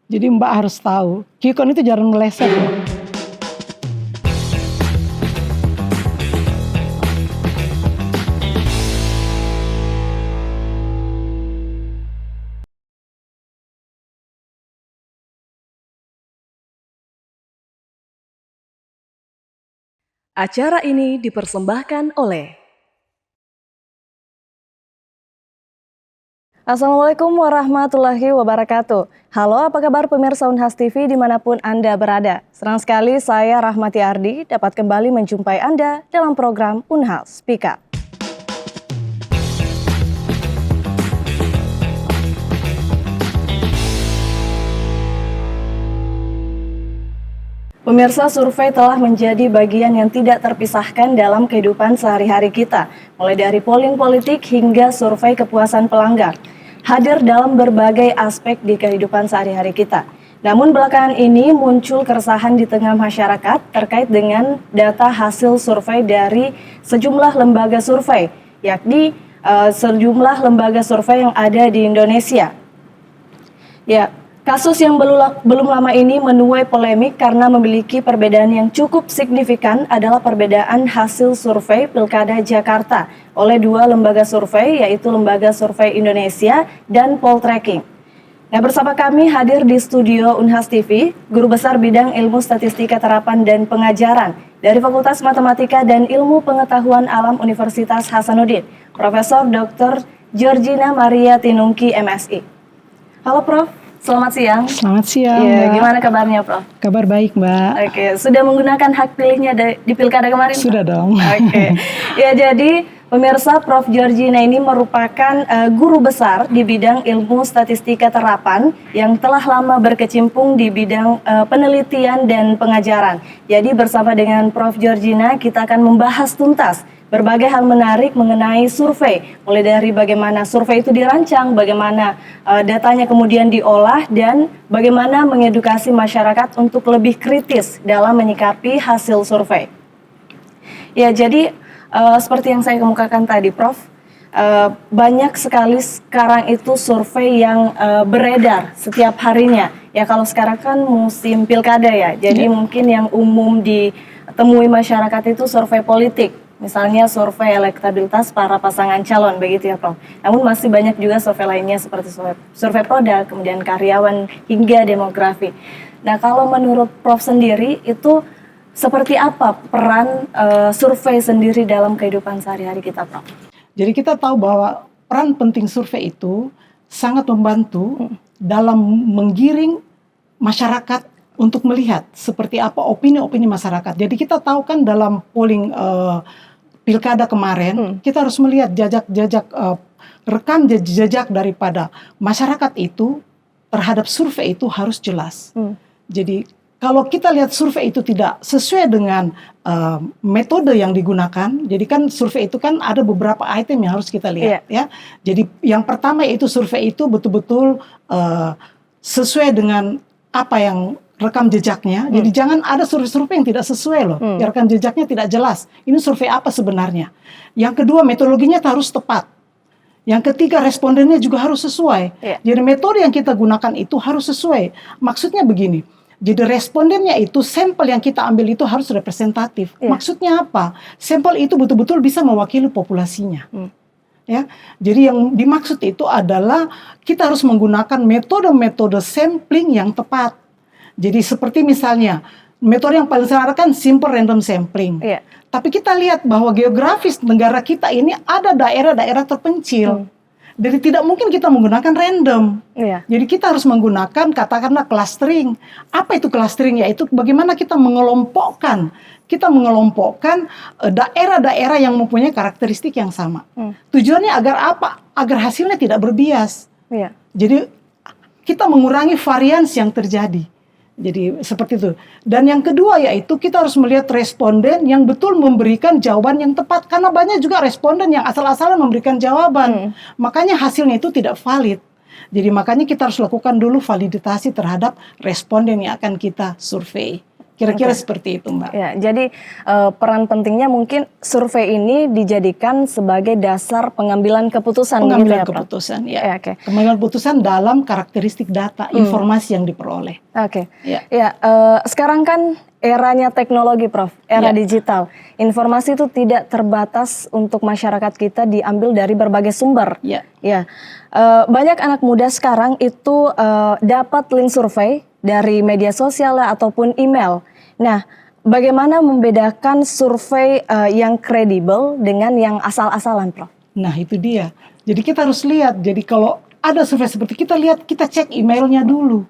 Jadi Mbak harus tahu, QCon itu jarang meleset loh. Acara ini dipersembahkan oleh Assalamualaikum warahmatullahi wabarakatuh. Halo, apa kabar pemirsa Unhas TV dimanapun Anda berada? Senang sekali saya Rahmati Ardi dapat kembali menjumpai Anda dalam program Unhas Speak Up. Pemirsa, survei telah menjadi bagian yang tidak terpisahkan dalam kehidupan sehari-hari kita, mulai dari polling politik hingga survei kepuasan pelanggan, hadir dalam berbagai aspek di kehidupan sehari-hari kita. Namun belakangan ini muncul keresahan di tengah masyarakat terkait dengan data hasil survei dari sejumlah lembaga survei, yakni sejumlah lembaga survei yang ada di Indonesia. Ya, kasus yang belum lama ini menuai polemik karena memiliki perbedaan yang cukup signifikan adalah perbedaan hasil survei Pilkada Jakarta oleh dua lembaga survei, yaitu Lembaga Survei Indonesia dan Poltreking. Nah, bersama kami hadir di studio Unhas TV, Guru Besar Bidang Ilmu Statistika Terapan dan Pengajaran dari Fakultas Matematika dan Ilmu Pengetahuan Alam Universitas Hasanuddin, Profesor Dr. Georgina Maria Tinungki, MSI. Halo Prof, selamat siang. Selamat siang, Ya, Mbak. gimana kabarnya Prof? Kabar baik, Mbak. Oke, sudah menggunakan hak pilihnya di Pilkada kemarin? Sudah dong. Oke, ya jadi pemirsa, Prof. Georgina ini merupakan guru besar di bidang ilmu statistika terapan yang telah lama berkecimpung di bidang penelitian dan pengajaran. Jadi bersama dengan Prof. Georgina kita akan membahas tuntas berbagai hal menarik mengenai survei, mulai dari bagaimana survei itu dirancang, bagaimana datanya kemudian diolah, dan bagaimana mengedukasi masyarakat untuk lebih kritis dalam menyikapi hasil survei. Ya, jadi seperti yang saya kemukakan tadi, Prof, banyak sekali sekarang itu survei yang beredar setiap harinya. Ya, kalau sekarang kan musim pilkada ya, jadi mungkin yang umum ditemui masyarakat itu survei politik. Misalnya survei elektabilitas para pasangan calon, begitu ya Prof. Namun masih banyak juga survei lainnya seperti survei produk, kemudian karyawan hingga demografi. Nah, kalau menurut Prof sendiri itu seperti apa peran survei sendiri dalam kehidupan sehari-hari kita, Prof? Jadi kita tahu bahwa peran penting survei itu sangat membantu dalam menggiring masyarakat untuk melihat seperti apa opini-opini masyarakat. Jadi kita tahu kan dalam polling pilkada kemarin, kita harus melihat rekam jejak daripada masyarakat itu terhadap survei itu harus jelas. Jadi kalau kita lihat survei itu tidak sesuai dengan metode yang digunakan, jadi kan survei itu kan ada beberapa item yang harus kita lihat ya. Jadi yang pertama yaitu survei itu betul-betul sesuai dengan apa yang rekam jejaknya. Jadi jangan ada survei yang tidak sesuai loh. Rekam jejaknya tidak jelas. Ini survei apa sebenarnya? Yang kedua, metodologinya harus tepat. Yang ketiga, respondennya juga harus sesuai. Jadi metode yang kita gunakan itu harus sesuai. Maksudnya begini. Jadi respondennya itu, sampel yang kita ambil itu harus representatif. Maksudnya apa? Sampel itu betul-betul bisa mewakili populasinya. Ya, jadi yang dimaksud itu adalah kita harus menggunakan metode-metode sampling yang tepat. Jadi seperti misalnya metode yang paling sederhana kan simple random sampling. Tapi kita lihat bahwa geografis negara kita ini ada daerah-daerah terpencil. Jadi tidak mungkin kita menggunakan random. Jadi kita harus menggunakan katakanlah clustering. Apa itu clustering? Yaitu bagaimana kita mengelompokkan. Kita mengelompokkan daerah-daerah yang mempunyai karakteristik yang sama. Tujuannya agar apa? Agar hasilnya tidak berbias. Jadi kita mengurangi varians yang terjadi. Jadi seperti itu. Dan yang kedua yaitu kita harus melihat responden yang betul memberikan jawaban yang tepat. Karena banyak juga responden yang asal-asalan memberikan jawaban. Makanya hasilnya itu tidak valid. Jadi makanya kita harus lakukan dulu validasi terhadap responden yang akan kita survei. Kira-kira Oke. seperti itu, Mbak. Ya, jadi peran pentingnya mungkin survei ini dijadikan sebagai dasar pengambilan keputusan begitu Pengambilan ya, Prof? keputusan, ya. Ya, oke. Pengambilan keputusan dalam karakteristik data, informasi yang diperoleh. Oke. Ya. Ya, sekarang kan eranya teknologi, Prof, era digital. Informasi itu tidak terbatas untuk masyarakat kita diambil dari berbagai sumber. Ya. Ya, banyak anak muda sekarang itu dapat link survei dari media sosial ataupun email. Nah, bagaimana membedakan survei yang kredibel dengan yang asal-asalan, Prof? Nah, itu dia. Jadi kita harus lihat. Jadi kalau ada survei seperti kita lihat, kita cek emailnya dulu.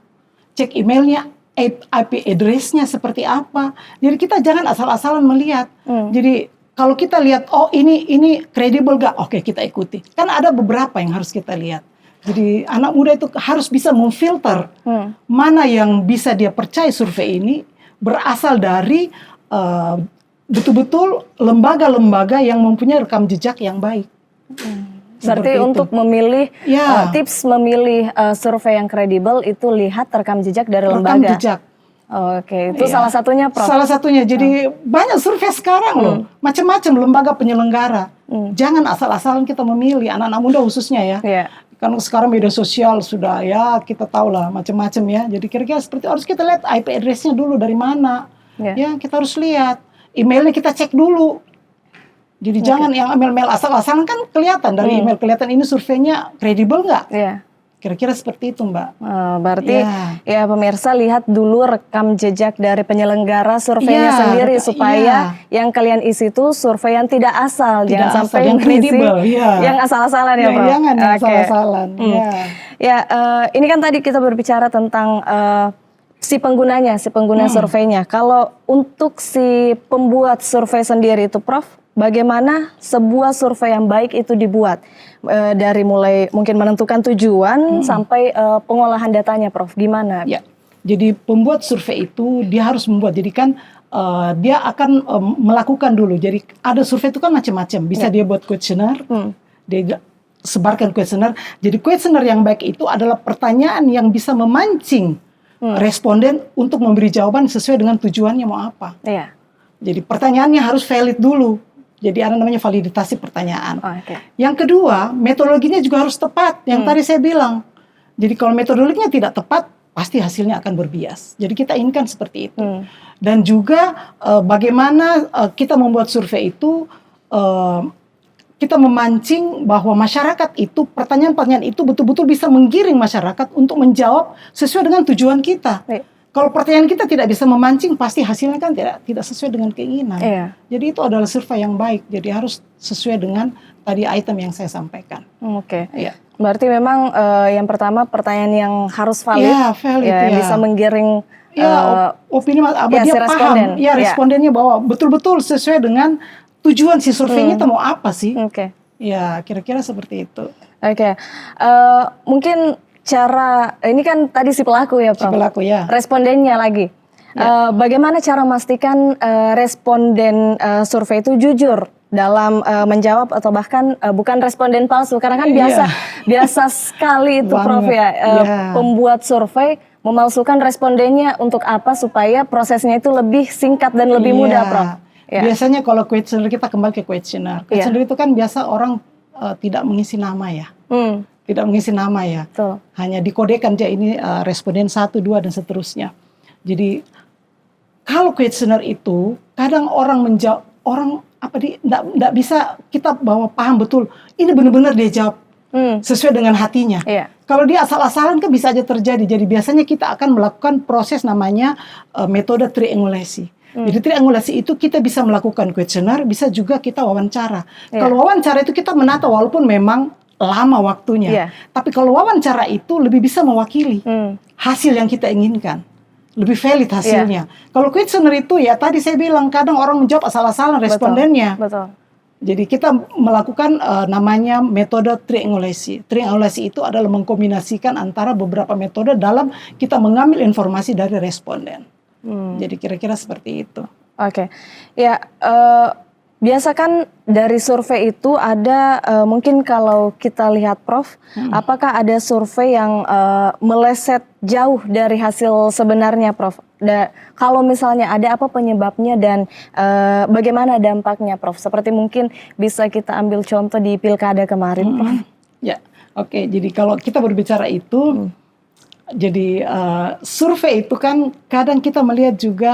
Cek emailnya, IP address-nya seperti apa. Jadi kita jangan asal-asalan melihat. Jadi kalau kita lihat, oh ini kredibel gak? Oke, kita ikuti. Kan ada beberapa yang harus kita lihat. Jadi anak muda itu harus bisa memfilter mana yang bisa dia percaya survei ini berasal dari betul-betul lembaga-lembaga yang mempunyai rekam jejak yang baik. Berarti untuk memilih tips memilih survei yang kredibel itu lihat rekam jejak dari lembaga. Rekam jejak. Oke, itu salah satunya, Prof. Salah satunya. Jadi banyak survei sekarang loh, macam-macam lembaga penyelenggara. Jangan asal-asalan kita memilih anak-anak muda khususnya ya. Kan sekarang media sosial sudah ya kita tahu lah macam-macam ya. Jadi kira-kira seperti harus kita lihat IP address-nya dulu dari mana. Ya kita harus lihat emailnya kita cek dulu. Jadi jangan yang email-email asal-asalan kan kelihatan dari email kelihatan ini surveinya kredibel nggak? Kira-kira seperti itu, Mbak. Berarti ya pemirsa lihat dulu rekam jejak dari penyelenggara surveinya sendiri supaya yang kalian isi itu survei yang tidak asal, jangan sampai yang kredibel, yang asal-asalan ya, Prof. Jangan yang asal-asalan. Ini kan tadi kita berbicara tentang si pengguna surveinya. Kalau untuk si pembuat survei sendiri itu, Prof, bagaimana sebuah survei yang baik itu dibuat? Dari mulai mungkin menentukan tujuan sampai pengolahan datanya, Prof. Gimana? Ya, jadi pembuat survei itu dia harus membuat. Jadi kan dia akan melakukan dulu. Jadi ada survei itu kan macam-macam. Bisa dia buat kuesioner, dia sebarkan kuesioner. Jadi kuesioner yang baik itu adalah pertanyaan yang bisa memancing responden untuk memberi jawaban sesuai dengan tujuannya mau apa. Jadi pertanyaannya harus valid dulu. Jadi ada namanya validasi pertanyaan. Yang kedua, metodologinya juga harus tepat. Yang tadi saya bilang. Jadi kalau metodologinya tidak tepat, pasti hasilnya akan berbias. Jadi kita inginkan seperti itu. Dan juga bagaimana kita membuat survei itu, kita memancing bahwa masyarakat itu, pertanyaan-pertanyaan itu betul-betul bisa menggiring masyarakat untuk menjawab sesuai dengan tujuan kita. Kalau pertanyaan kita tidak bisa memancing, pasti hasilnya kan tidak sesuai dengan keinginan. Jadi itu adalah survei yang baik. Jadi harus sesuai dengan tadi item yang saya sampaikan. Berarti memang yang pertama pertanyaan yang harus valid, bisa menggiring opini, dia paham, respondennya bahwa betul-betul sesuai dengan tujuan si surveinya itu mau apa sih? Ya kira-kira seperti itu. Mungkin cara ini kan tadi si pelaku ya, Prof. Si pelaku ya. Respondennya lagi. Bagaimana cara memastikan responden survei itu jujur dalam menjawab atau bahkan bukan responden palsu? Karena kan biasa sekali itu, Prof ya. Pembuat survei memalsukan respondennya untuk apa? Supaya prosesnya itu lebih singkat dan lebih mudah, Prof. Biasanya kalau kuesioner kita kembali ke kuesioner. Kuesioner itu kan biasa orang tidak mengisi nama ya. Tidak mengisi nama ya. Hanya dikodekan aja ini responden 1, 2 dan seterusnya. Jadi kalau kuesioner itu kadang orang menjawab, orang tidak bisa kita bawa paham betul ini benar-benar dia jawab sesuai dengan hatinya. Kalau dia asal-asalan kan bisa aja terjadi. Jadi biasanya kita akan melakukan proses namanya metode triangulasi. Jadi triangulasi itu kita bisa melakukan kuesioner, bisa juga kita wawancara. Kalau wawancara itu kita menata walaupun memang lama waktunya. Tapi kalau wawancara itu lebih bisa mewakili hasil yang kita inginkan. Lebih valid hasilnya. Kalau kuesioner itu ya tadi saya bilang kadang orang menjawab asal-asalan respondennya. Jadi kita melakukan namanya metode triangulasi. Triangulasi itu adalah mengkombinasikan antara beberapa metode dalam kita mengambil informasi dari responden. Jadi kira-kira seperti itu. Biasa kan dari survei itu ada mungkin kalau kita lihat Prof, apakah ada survei yang meleset jauh dari hasil sebenarnya Prof? Kalau misalnya ada, apa penyebabnya dan bagaimana dampaknya Prof? Seperti mungkin bisa kita ambil contoh di pilkada kemarin Prof. Ya, oke. Jadi kalau kita berbicara itu, jadi survei itu kan kadang kita melihat juga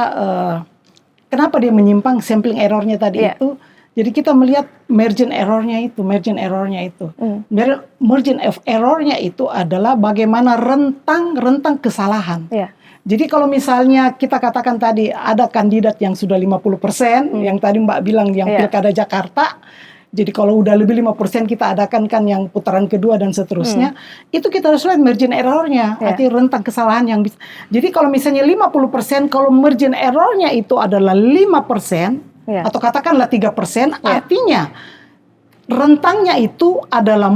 kenapa dia menyimpang, sampling errornya tadi itu. Jadi kita melihat margin errornya itu. Margin of errornya itu adalah bagaimana rentang kesalahan. Jadi kalau misalnya kita katakan tadi ada kandidat yang sudah 50%, yang tadi Mbak bilang yang pilkada Jakarta. Jadi kalau udah lebih 5% kita adakan kan yang putaran kedua dan seterusnya, itu kita harus lihat margin errornya, artinya rentang kesalahan yang bisa. Jadi kalau misalnya 50%, kalau margin errornya itu adalah 5%, atau katakanlah 3%, artinya rentangnya itu adalah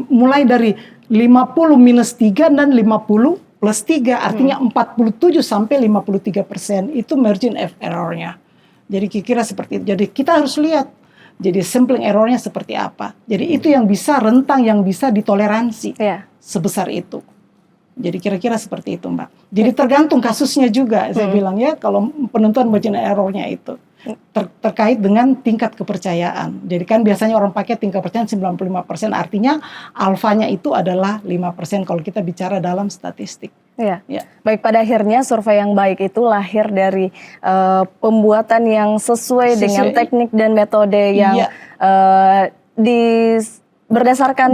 mulai dari 50 minus 3 dan 50 plus 3, artinya 47 sampai 53%, itu margin of errornya. Jadi kira-kira seperti itu. Jadi kita harus lihat. Jadi sampling errornya seperti apa. Jadi itu yang bisa, rentang yang bisa ditoleransi sebesar itu. Jadi kira-kira seperti itu Mbak. Jadi tergantung kasusnya juga, saya bilang ya, kalau penentuan margin errornya itu. Terkait dengan tingkat kepercayaan. Jadi kan biasanya orang pakai tingkat kepercayaan 95%, artinya alfanya itu adalah 5% kalau kita bicara dalam statistik. Baik, pada akhirnya survei yang baik itu lahir dari pembuatan yang sesuai dengan teknik dan metode yang berdasarkan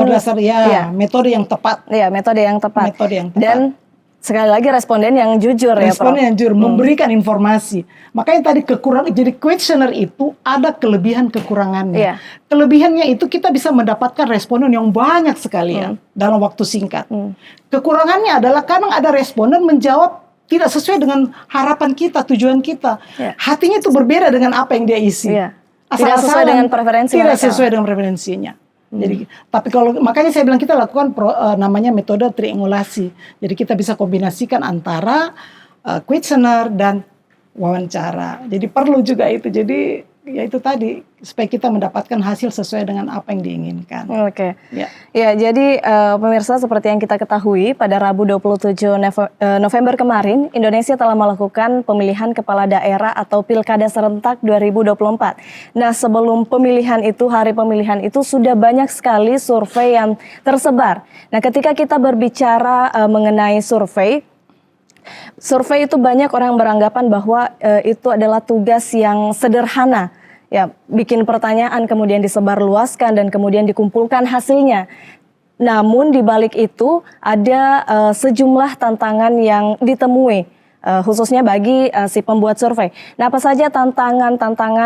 metode yang tepat. Metode yang tepat. Dan sekali lagi responden yang jujur responden yang jujur, memberikan informasi. Makanya tadi jadi questionnaire itu ada kelebihan kekurangannya. Kelebihannya itu kita bisa mendapatkan responden yang banyak sekali dalam waktu singkat. Kekurangannya adalah kadang ada responden menjawab tidak sesuai dengan harapan kita, tujuan kita. Hatinya itu berbeda dengan apa yang dia isi. Tidak sesuai dengan preferensi mereka. Tidak sesuai dengan preferensinya. Jadi, tapi kalau makanya saya bilang kita lakukan namanya metode triangulasi. Jadi kita bisa kombinasikan antara questionnaire dan wawancara. Jadi perlu juga itu. Jadi ya itu tadi supaya kita mendapatkan hasil sesuai dengan apa yang diinginkan. Ya, jadi pemirsa, seperti yang kita ketahui pada Rabu 27 November kemarin, Indonesia telah melakukan pemilihan kepala daerah atau pilkada serentak 2024. Nah, sebelum pemilihan itu, hari pemilihan itu sudah banyak sekali survei yang tersebar. Nah, ketika kita berbicara mengenai survei itu banyak orang beranggapan bahwa itu adalah tugas yang sederhana. Bikin pertanyaan kemudian disebarluaskan dan kemudian dikumpulkan hasilnya. Namun di balik itu ada sejumlah tantangan yang ditemui, khususnya bagi si pembuat survei. Nah, apa saja tantangan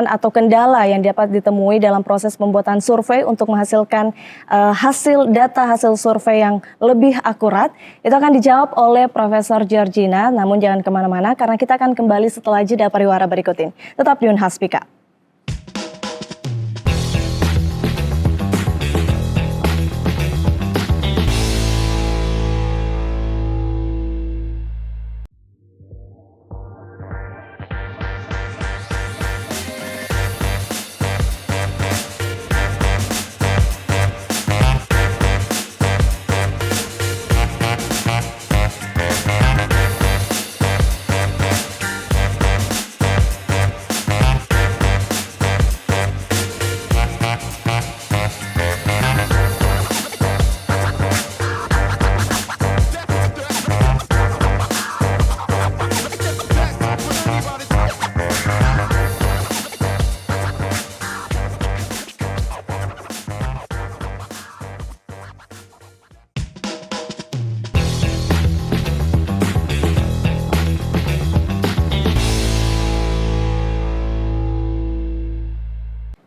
atau kendala yang dapat ditemui dalam proses pembuatan survei untuk menghasilkan hasil survei yang lebih akurat? Itu akan dijawab oleh Profesor Georgina. Namun jangan kemana-mana karena kita akan kembali setelah jeda pariwara berikut ini. Tetap di Unhas Speak Up.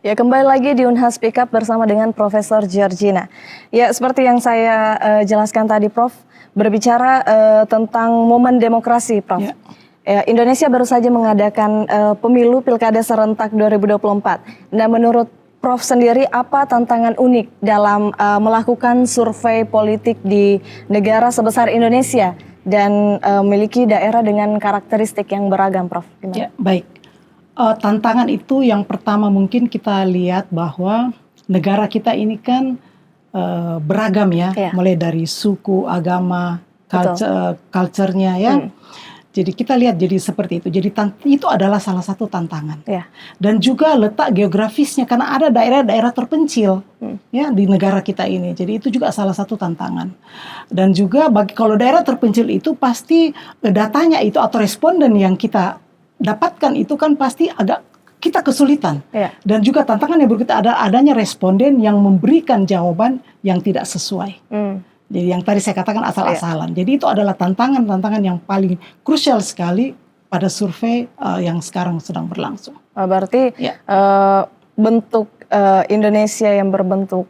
Ya, kembali lagi di Unhas Speak Up bersama dengan Profesor Georgina. Ya, seperti yang saya jelaskan tadi, Prof, berbicara tentang momen demokrasi, Prof. Ya, Indonesia baru saja mengadakan pemilu pilkada serentak 2024. Nah, menurut Prof sendiri, apa tantangan unik dalam melakukan survei politik di negara sebesar Indonesia dan memiliki daerah dengan karakteristik yang beragam, Prof? Gimana? Ya, baik. Tantangan itu yang pertama mungkin kita lihat bahwa negara kita ini kan beragam ya, Iya. mulai dari suku, agama, Betul. culture-nya ya. Jadi kita lihat jadi seperti itu. Jadi itu adalah salah satu tantangan. Iya. Dan juga letak geografisnya karena ada daerah-daerah terpencil ya di negara kita ini. Jadi itu juga salah satu tantangan. Dan juga kalau daerah terpencil itu pasti datanya itu atau responden yang kita dapatkan itu kan pasti agak kita kesulitan. Iya. Dan juga tantangan yang berikutnya adanya responden yang memberikan jawaban yang tidak sesuai. Jadi yang tadi saya katakan asal-asalan. Jadi itu adalah tantangan-tantangan yang paling krusial sekali pada survei yang sekarang sedang berlangsung. Berarti bentuk Indonesia yang berbentuk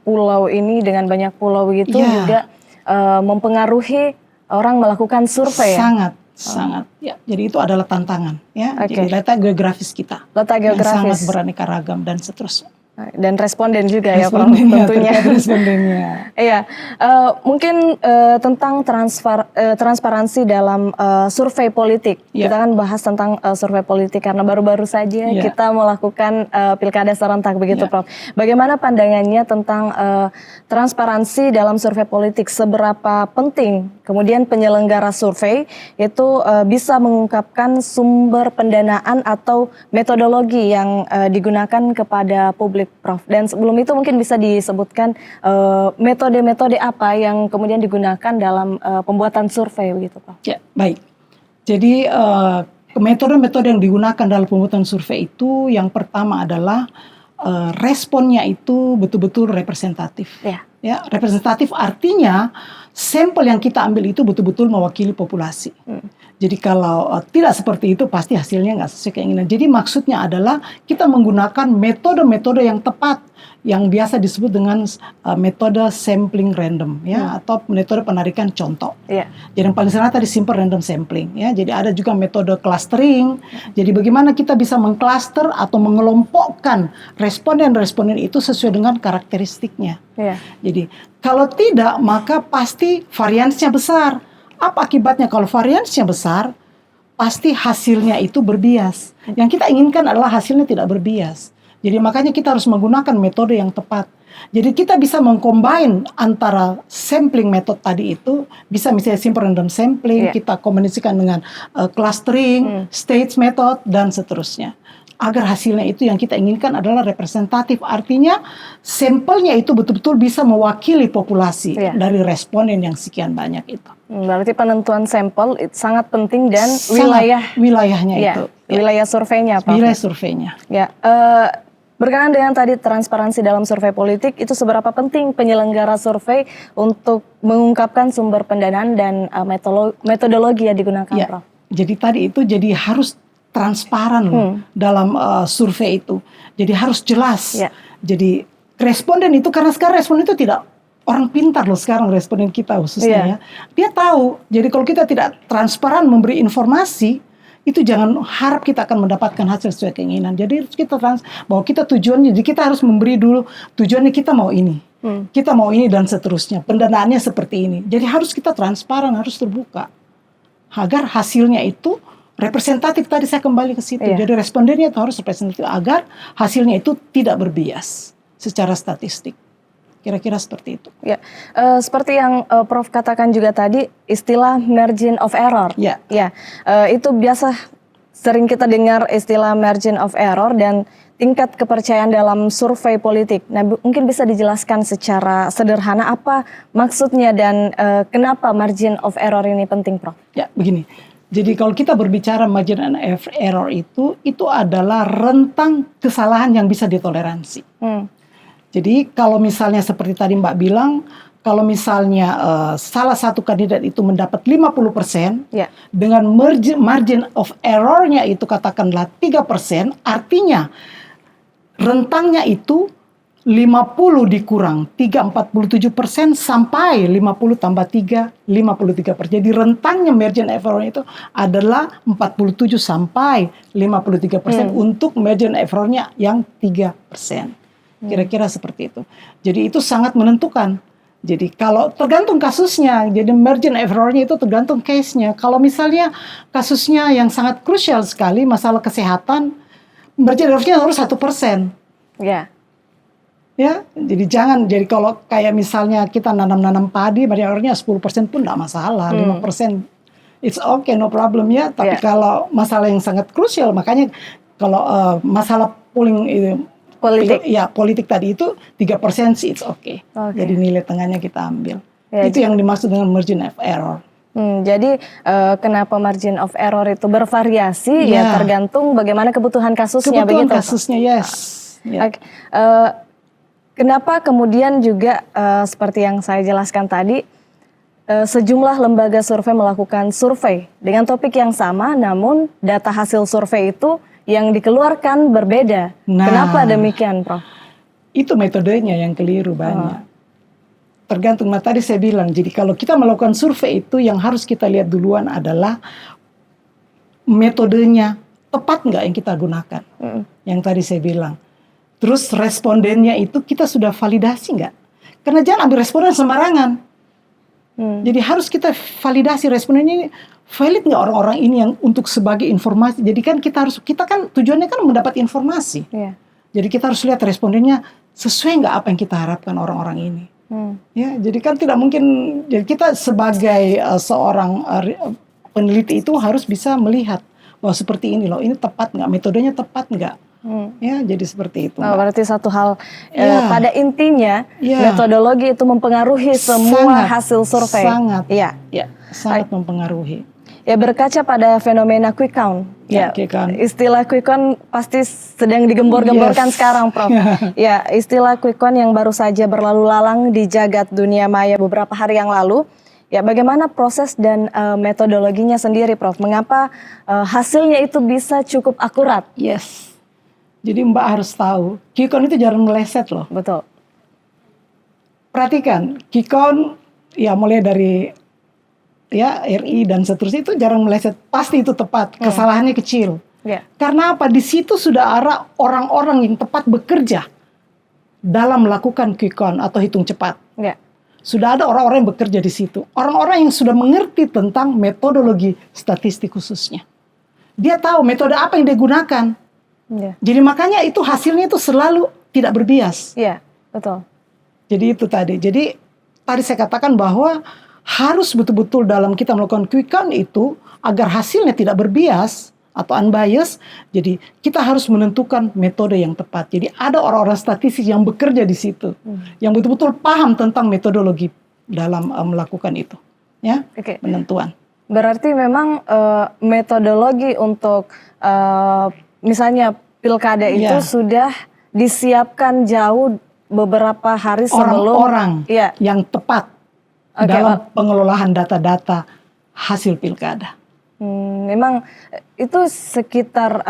pulau ini dengan banyak pulau itu juga mempengaruhi orang melakukan survei. Sangat ya. Jadi itu adalah tantangan ya. Jadi letak geografis kita. Letak geografis yang sangat beraneka ragam dan seterusnya. Dan responden juga ya, Prof, tentunya. Respondennya. Iya, mungkin tentang transparansi dalam survei politik. Kita kan bahas tentang survei politik karena baru-baru saja kita melakukan pilkada serentak begitu, Prof. Bagaimana pandangannya tentang transparansi dalam survei politik? Seberapa penting kemudian penyelenggara survei itu bisa mengungkapkan sumber pendanaan atau metodologi yang digunakan kepada publik, Prof. Dan sebelum itu mungkin bisa disebutkan metode-metode apa yang kemudian digunakan dalam pembuatan survei begitu, Prof. Ya, baik. Jadi metode-metode yang digunakan dalam pembuatan survei itu yang pertama adalah responnya itu betul-betul representatif. Ya, representatif artinya sampel yang kita ambil itu betul-betul mewakili populasi. Jadi kalau tidak seperti itu pasti hasilnya nggak sesuai keinginan. Jadi maksudnya adalah kita menggunakan metode-metode yang tepat yang biasa disebut dengan metode sampling random ya atau metode penarikan contoh. Jadi yang paling sering tadi simple random sampling ya. Jadi ada juga metode clustering. Jadi bagaimana kita bisa mengcluster atau mengelompokkan responden-responden itu sesuai dengan karakteristiknya. Jadi kalau tidak maka pasti variansnya besar. Apa akibatnya kalau variansnya besar? Pasti hasilnya itu berbias. Yang kita inginkan adalah hasilnya tidak berbias. Jadi makanya kita harus menggunakan metode yang tepat. Jadi kita bisa mengcombine antara sampling method tadi itu, bisa misalnya simple random sampling, kita kombinasikan dengan clustering, stage method, dan seterusnya. Agar hasilnya itu yang kita inginkan adalah representatif. Artinya sampelnya itu betul-betul bisa mewakili populasi dari responden yang sekian banyak itu. Berarti penentuan sampel itu sangat penting dan wilayahnya itu. Wilayah surveinya, Pak. Wilayah surveinya. Ya, berkenaan dengan tadi transparansi dalam survei politik, itu seberapa penting penyelenggara survei untuk mengungkapkan sumber pendanaan dan metodologi yang digunakan, Prof? Jadi tadi itu jadi harus transparan dalam survei itu. Jadi harus jelas. Jadi responden itu, karena sekarang responden itu tidak orang pintar loh sekarang responden kita khususnya ya. Dia tahu. Jadi kalau kita tidak transparan memberi informasi, itu jangan harap kita akan mendapatkan hasil sesuai keinginan. Jadi kita bahwa kita tujuannya, jadi kita harus memberi dulu tujuannya kita mau ini. Kita mau ini dan seterusnya. Pendanaannya seperti ini. Jadi harus kita transparan, harus terbuka. Agar hasilnya itu representatif, tadi saya kembali ke situ. Jadi respondennya itu harus representatif agar hasilnya itu tidak berbias secara statistik. Kira-kira seperti itu. Seperti yang Prof katakan juga tadi, istilah margin of error. Itu biasa sering kita dengar istilah margin of error dan tingkat kepercayaan dalam survei politik. Nah, mungkin bisa dijelaskan secara sederhana apa maksudnya dan kenapa margin of error ini penting, Prof? Ya, begini. Jadi kalau kita berbicara margin of error itu adalah rentang kesalahan yang bisa ditoleransi. Jadi kalau misalnya seperti tadi Mbak bilang, kalau misalnya salah satu kandidat itu mendapat 50%, dengan margin of error-nya itu katakanlah 3%, artinya rentangnya itu 50 dikurang 47% sampai 50 tambah 3, 53%. Jadi rentangnya margin of error itu adalah 47 sampai 53% untuk margin of error-nya yang 3%. Kira-kira seperti itu. Jadi itu sangat menentukan. Jadi kalau tergantung kasusnya, jadi margin of error-nya itu tergantung case-nya. Kalau misalnya kasusnya yang sangat krusial sekali, masalah kesehatan, margin of error-nya harus 1%. Ya. Ya, jadi jangan, jadi kalau kayak misalnya kita nanam padi, margin of error-nya 10% pun tidak masalah, 5%. It's okay, no problem ya. Tapi kalau masalah yang sangat krusial, makanya kalau masalah polling politik tadi itu 3% sih it's okay. Jadi nilai tengahnya kita ambil. Ya, itu yang dimaksud dengan margin of error. Jadi kenapa margin of error itu bervariasi ya tergantung bagaimana kebutuhan kasusnya. Kebutuhan kasusnya, yes. Kenapa kemudian juga seperti yang saya jelaskan tadi, sejumlah lembaga survei melakukan survei dengan topik yang sama, namun data hasil survei itu yang dikeluarkan berbeda. Kenapa demikian, Prof? Itu metodenya yang keliru banyak. Tergantung, tadi saya bilang, jadi kalau kita melakukan survei itu yang harus kita lihat duluan adalah metodenya tepat nggak yang kita gunakan. Yang tadi saya bilang. Terus respondennya itu kita sudah validasi nggak? Karena jangan ambil responden sembarangan. Jadi harus kita validasi respondennya ini valid nggak orang-orang ini yang untuk sebagai informasi. Jadi kan kita kan tujuannya kan mendapat informasi. Jadi kita harus lihat respondennya sesuai nggak apa yang kita harapkan orang-orang ini. Ya, jadi kan tidak mungkin. Jadi kita sebagai seorang peneliti itu harus bisa melihat bahwa seperti ini loh, ini tepat nggak, metodenya tepat nggak. Ya, jadi seperti itu. Berarti satu hal pada intinya metodologi itu mempengaruhi semua hasil survei. Sangat, sangat mempengaruhi. Ya, berkaca pada fenomena quick count. Quick count. Istilah quick count pasti sedang digembor-gemborkan sekarang, Prof. Ya, istilah quick count yang baru saja berlalu lalang di jagat dunia maya beberapa hari yang lalu. Ya, bagaimana proses dan metodologinya sendiri, Prof? Mengapa hasilnya itu bisa cukup akurat? Yes. Jadi Mbak harus tahu, quick count itu jarang meleset loh. Betul. Perhatikan, quick count ya mulai dari RI dan seterusnya itu jarang meleset. Pasti itu tepat, kesalahannya kecil. Karena apa? Di situ sudah ada orang-orang yang tepat bekerja dalam melakukan quick count atau hitung cepat. Sudah ada orang-orang yang bekerja di situ. Orang-orang yang sudah mengerti tentang metodologi statistik khususnya. Dia tahu metode apa yang dia gunakan. Jadi makanya itu hasilnya itu selalu tidak berbias. Betul. Jadi itu tadi. Jadi tadi saya katakan bahwa harus betul-betul dalam kita melakukan quick count itu agar hasilnya tidak berbias atau unbiased. Jadi kita harus menentukan metode yang tepat. Jadi ada orang-orang statistik yang bekerja di situ, yang betul-betul paham tentang metodologi dalam melakukan itu, ya, penentuan. Berarti memang metodologi untuk misalnya pilkada itu sudah disiapkan jauh beberapa hari sebelum orang yang tepat dalam pengelolaan data-data hasil pilkada. Memang itu sekitar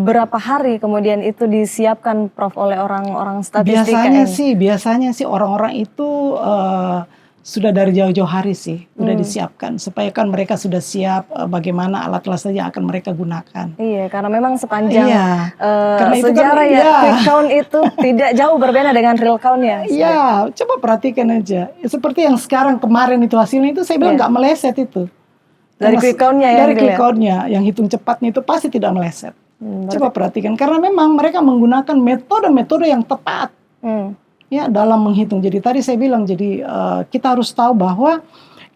berapa hari kemudian itu disiapkan, Prof, oleh orang-orang statistik? Biasanya sih orang-orang itu sudah dari jauh-jauh hari sih sudah disiapkan supaya kan mereka sudah siap bagaimana alat-alat saja yang akan mereka gunakan. Iya, karena memang sepanjang sejarah quick count itu tidak jauh berbeda dengan real count ya. Iya, coba perhatikan aja. Seperti yang sekarang kemarin itu hasilnya itu saya bilang nggak meleset itu. Dari quick count-nya dari quick count-nya yang hitung cepatnya itu pasti tidak meleset. Coba perhatikan karena memang mereka menggunakan metode-metode yang tepat. Ya, dalam menghitung. Jadi tadi saya bilang, jadi kita harus tahu bahwa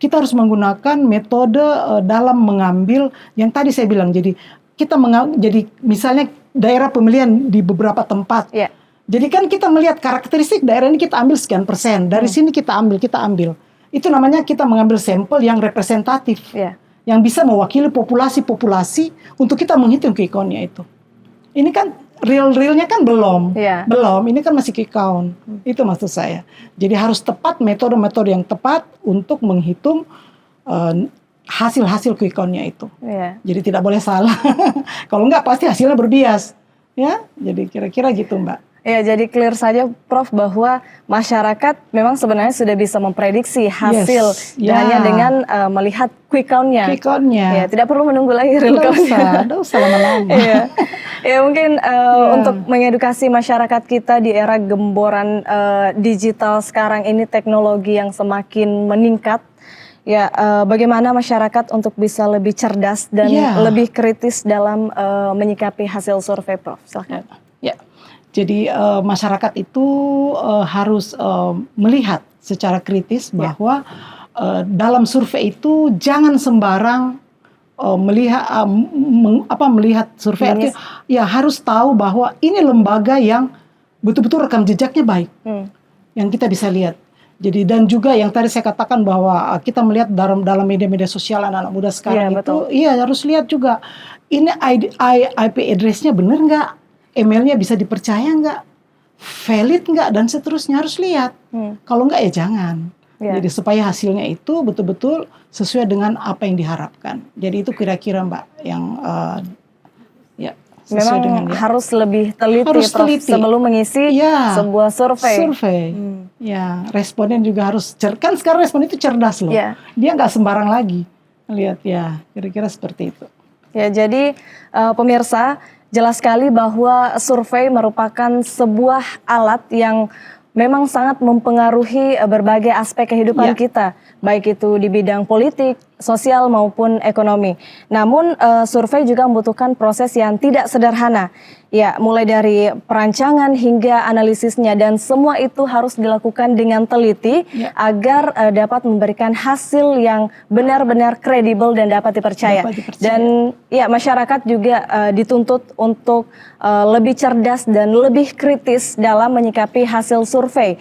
kita harus menggunakan metode dalam mengambil yang tadi saya bilang. Jadi kita jadi misalnya daerah pemilihan di beberapa tempat. Jadi kan kita melihat karakteristik daerah ini kita ambil sekian persen. Dari sini kita ambil. Itu namanya kita mengambil sampel yang representatif. Yang bisa mewakili populasi-populasi untuk kita menghitung quick count-nya itu. Ini kan real-realnya kan belum. Ini kan masih quick count. Itu maksud saya. Jadi harus tepat metode-metode yang tepat untuk menghitung hasil-hasil quick count-nya itu. Jadi tidak boleh salah. Kalau enggak pasti hasilnya berbias. Ya, jadi kira-kira gitu, Mbak. Ya, jadi clear saja Prof bahwa masyarakat memang sebenarnya sudah bisa memprediksi hasil hanya dengan melihat quick count-nya. Quick count-nya. Ya, tidak perlu menunggu lagi real count-nya. Tidak usah lama-lama. Ya mungkin untuk mengedukasi masyarakat kita di era gemboran digital sekarang ini, teknologi yang semakin meningkat. Ya, bagaimana masyarakat untuk bisa lebih cerdas dan lebih kritis dalam menyikapi hasil survei, Prof? Silakan. Ya. Jadi masyarakat itu harus melihat secara kritis bahwa dalam survei itu jangan sembarang melihat survei. Artinya, ya harus tahu bahwa ini lembaga yang betul-betul rekam jejaknya baik, yang kita bisa lihat. Jadi dan juga yang tadi saya katakan bahwa kita melihat dalam media-media sosial anak-anak muda sekarang iya harus lihat juga ini IP address-nya benar nggak? Emailnya bisa dipercaya nggak, valid nggak, dan seterusnya harus lihat. Kalau nggak ya jangan. Jadi supaya hasilnya itu betul-betul sesuai dengan apa yang diharapkan. Jadi itu kira-kira Mbak yang sesuai memang dengan harus lebih teliti, sebelum mengisi sebuah survei. Ya, responden juga harus kan sekarang responden itu cerdas loh. Dia nggak sembarang lagi. Lihat ya, kira-kira seperti itu. Ya, jadi pemirsa, jelas sekali bahwa survei merupakan sebuah alat yang memang sangat mempengaruhi berbagai aspek kehidupan kita, baik itu di bidang politik, sosial maupun ekonomi. Namun survei juga membutuhkan proses yang tidak sederhana. Ya, mulai dari perancangan hingga analisisnya, dan semua itu harus dilakukan dengan teliti agar dapat memberikan hasil yang benar-benar kredibel dan dapat dipercaya. Dan ya, masyarakat juga dituntut untuk lebih cerdas dan lebih kritis dalam menyikapi hasil survei,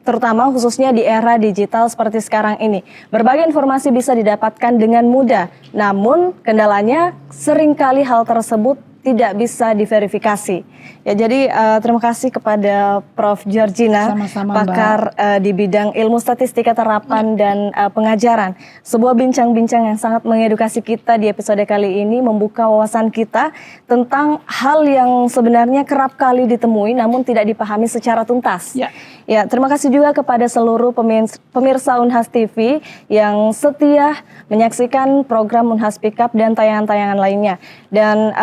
terutama khususnya di era digital seperti sekarang ini. Berbagai informasi bisa didapatkan dengan mudah, namun kendalanya seringkali hal tersebut tidak bisa diverifikasi. Ya, jadi terima kasih kepada Prof. Georgina, pakar di bidang ilmu statistika terapan dan pengajaran. Sebuah bincang-bincang yang sangat mengedukasi kita di episode kali ini, membuka wawasan kita tentang hal yang sebenarnya kerap kali ditemui namun tidak dipahami secara tuntas. Ya, terima kasih juga kepada seluruh pemirsa Unhas TV yang setia menyaksikan program Unhas Pickup dan tayangan-tayangan lainnya. Dan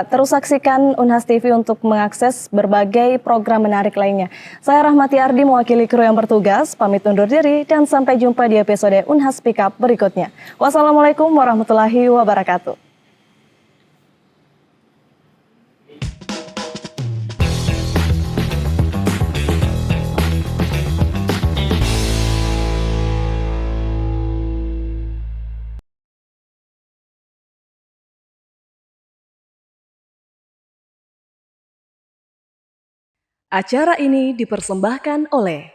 terus saksikan Unhas TV untuk mengakses berbagai program menarik lainnya. Saya Rahmati Ardi mewakili kru yang bertugas, pamit undur diri dan sampai jumpa di episode Unhas Pickup berikutnya. Wassalamualaikum warahmatullahi wabarakatuh. Acara ini dipersembahkan oleh